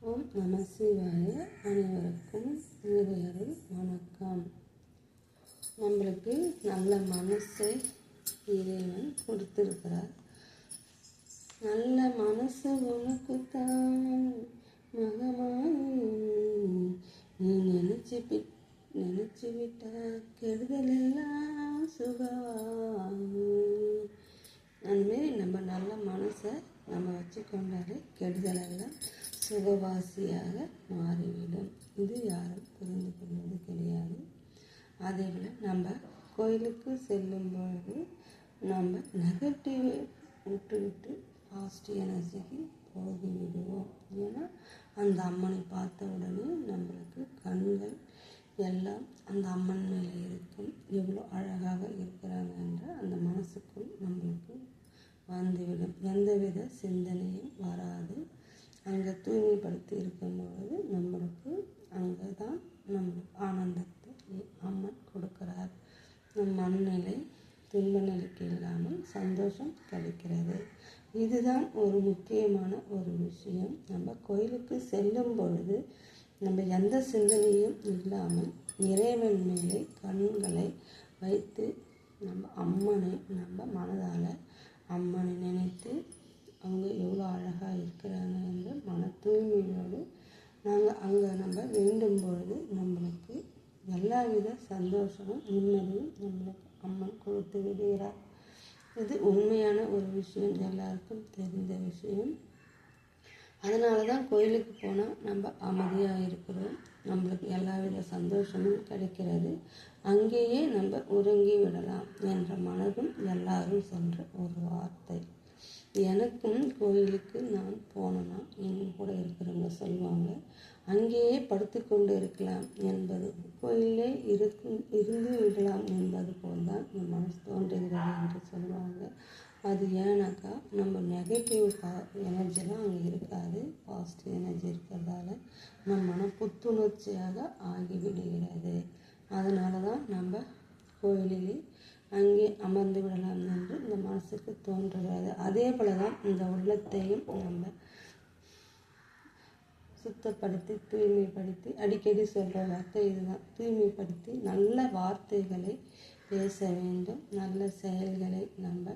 ஓம் நம சிவாய. அனைவருக்கும் இறையருள் வணக்கம். நம்மளுக்கு நல்ல மனசை இறைவன் கொடுத்திருக்கிறார். நல்ல மனசு உனக்கு தான் மகமாயி, நீ நினைச்சு விட்டா கெடுதல் எல்லாம் சுகமாயி. அதுமாரி நம்ம நல்ல மனசை நம்ம வச்சுக்கொண்டாலே கெடுதலெல்லாம் சுகவாசியாக மாறிவிடும். இது யாரும் புரிந்து கொள்வது கிடையாது. அதே போல் நம்ம கோயிலுக்கு செல்லும் பொழுது நம்ம நெகட்டிவை விட்டு பாசிட்டிவ் எனர்ஜிக்கு போகிவிடுவோம். ஏன்னா அந்த அம்மனை பார்த்த உடனே நம்மளுக்கு கண்கள் எல்லாம் அந்த அம்மன் மேலே இருக்கும். எவ்வளோ அழகாக இருக்கிறாங்க என்ற அந்த மனசுக்குள் நம்மளுக்கு வந்துவிடும். எந்தவித சிந்தனையும் வராது. அங்கே தூய்மைப்படுத்தி இருக்கும்பொழுது நம்மளுக்கு அங்கே தான் நம்மளுக்கு ஆனந்தத்தை அம்மன் கொடுக்கிறார். நம் மனநிலை துன்ப நிலைக்கு இல்லாமல் சந்தோஷம் கிடைக்கிறது. இதுதான் ஒரு முக்கியமான ஒரு விஷயம். நம்ம கோயிலுக்கு செல்லும் பொழுது நம்ம எந்த சிந்தனையும் இல்லாமல் இறைவன் மேலே கண்களை வைத்து நம்ம அம்மனை நம்ம மனதால் அம்மனை நினைத்து அவங்க எவ்வளோ அழகாக இருக்கிறாங்க என்ற மன தூய்மையோடு நாங்கள் அங்கே நம்ம வேண்டும் பொழுது நம்மளுக்கு எல்லாவித சந்தோஷமும் நிம்மதியும் நம்மளுக்கு அம்மன் கொடுத்து விடுகிறார். இது உண்மையான ஒரு விஷயம், எல்லாருக்கும் தெரிந்த விஷயம். அதனால தான் கோயிலுக்கு போனால் நம்ம அமைதியாக இருக்கிறோம், நம்மளுக்கு எல்லாவித சந்தோஷமும் கிடைக்கிறது. அங்கேயே நம்ம உறங்கி விடலாம் என்ற மனதும் எல்லாரும் சொல்கிற ஒரு வார்த்தை. எனக்கும் கோயிலுக்கு நான் போனேன்னா எங்கள் கூட இருக்கிறவங்க சொல்லுவாங்க, அங்கேயே படுத்து கொண்டு இருக்கலாம் என்பது, கோயிலே இருந்து விடலாம் என்பது போல் தான் என் மனசு தோன்றுகிறது என்று சொல்லுவாங்க. அது ஏன்னாக்கா நம்ம நெகட்டிவ் எனர்ஜிலாம் அங்கே இருக்காது, பாசிட்டிவ் எனர்ஜி இருக்கிறதால நம்ம மனம் புத்துணர்ச்சியாக ஆகிவிடுகிறது. அதனால தான் நம்ம கோயிலிலே அங்கே அமர்ந்து விடலாம் என்று இந்த மனசுக்கு தோன்றுகிறது. அதே போல தான் இந்த உள்ளத்தையும் நம்ம சுத்தப்படுத்தி தூய்மைப்படுத்தி, அடிக்கடி சொல்கிற வார்த்தை இதுதான், தூய்மைப்படுத்தி நல்ல வார்த்தைகளை பேச வேண்டும், நல்ல செயல்களை நம்ம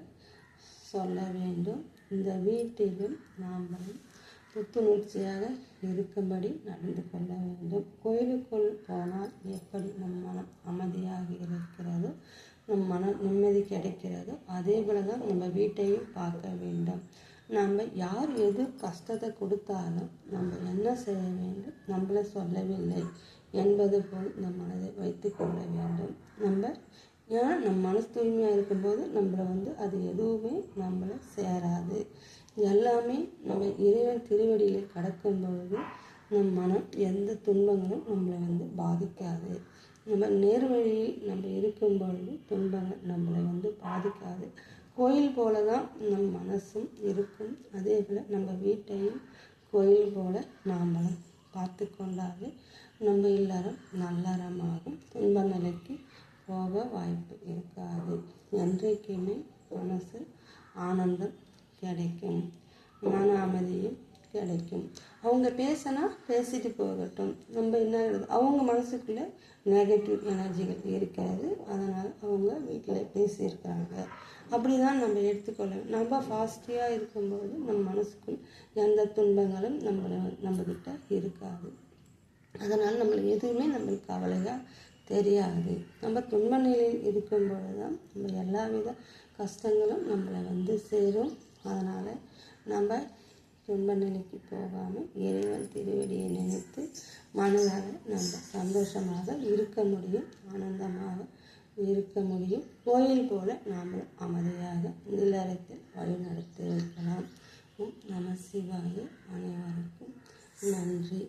சொல்ல வேண்டும். இந்த வீட்டிலும் நாம் புத்துணர்ச்சியாக இருக்கும்படி நடந்து கொள்ள வேண்டும். கோயிலுக்குள் போனால் எப்படி நம் மனம் அமைதியாக இருக்கிறதோ, நம் மன நிம்மதி கிடைக்கிறதோ, அதே போல தான் நம்ம வீட்டையும் பார்க்க வேண்டும். நம்ம யார் எது கஷ்டத்தை கொடுத்தாலும் நம்ம என்ன செய்ய வேண்டும், நம்மளை சொல்லவில்லை என்பது போல் இந்த மனதை வைத்து கொள்ள வேண்டும். ஏன்னா நம் மனசு தூய்மையாக இருக்கும்போது நம்மளை அது எதுவுமே நம்மளை சேராது. எல்லாமே நம்ம இறைவன் திருவடியில் கடக்கும் பொழுது நம் மனம் எந்த துன்பங்களும் நம்மளை பாதிக்காது. நம்ம நேர்வழியில் நம்ம இருக்கும் பொழுது துன்பங்கள் நம்மளை பாதிக்காது. கோயில் போல தான் நம் மனசும் இருக்கும். அதே போல் நம்ம வீட்டையும் கோயில் போல நாம் பார்த்து கொண்டாலே நம்ம எல்லாரும் நல்லறமாகும், துன்ப நிலைக்கு போக வாய்ப்பு இருக்காது. என்றைக்குமே மனசு ஆனந்தம் கிடைக்கும், மன அமைதியும் கிடைக்கும். அவங்க பேசினா பேசிட்டு போகட்டும், நம்ம என்ன அவங்க மனசுக்குள்ளே நெகட்டிவ் எனர்ஜிகள் இருக்கிறது, அதனால் அவங்க வீட்டில் பேசியிருக்கிறாங்க அப்படி தான் நம்ம எடுத்துக்கொள்ள. நம்ம பாசிட்டிவாக இருக்கும்போது நம்ம மனசுக்குள் எந்த துன்பங்களும் நம்மக்கிட்ட இருக்காது. அதனால் நம்மளுக்கு எதுவுமே நம்மளுக்கு கவலையாக தெரியாது. நம்ம துன்ப நிலையில் இருக்கும்பொழுது தான் நம்ம எல்லாவித கஷ்டங்களும் நம்மளை சேரும். அதனால் நம்ம துன்ப நிலைக்கு போகாமல் இறைவன் திருவடியை நினைத்து மனதால் நம்ம சந்தோஷமாக இருக்க முடியும், ஆனந்தமாக இருக்க முடியும். கோயில் போல நாம் அமைதியாக இல்லறத்தில் வழிநடத்தி இருக்கலாம். நம சிவாய. அனைவருக்கும் நன்றி.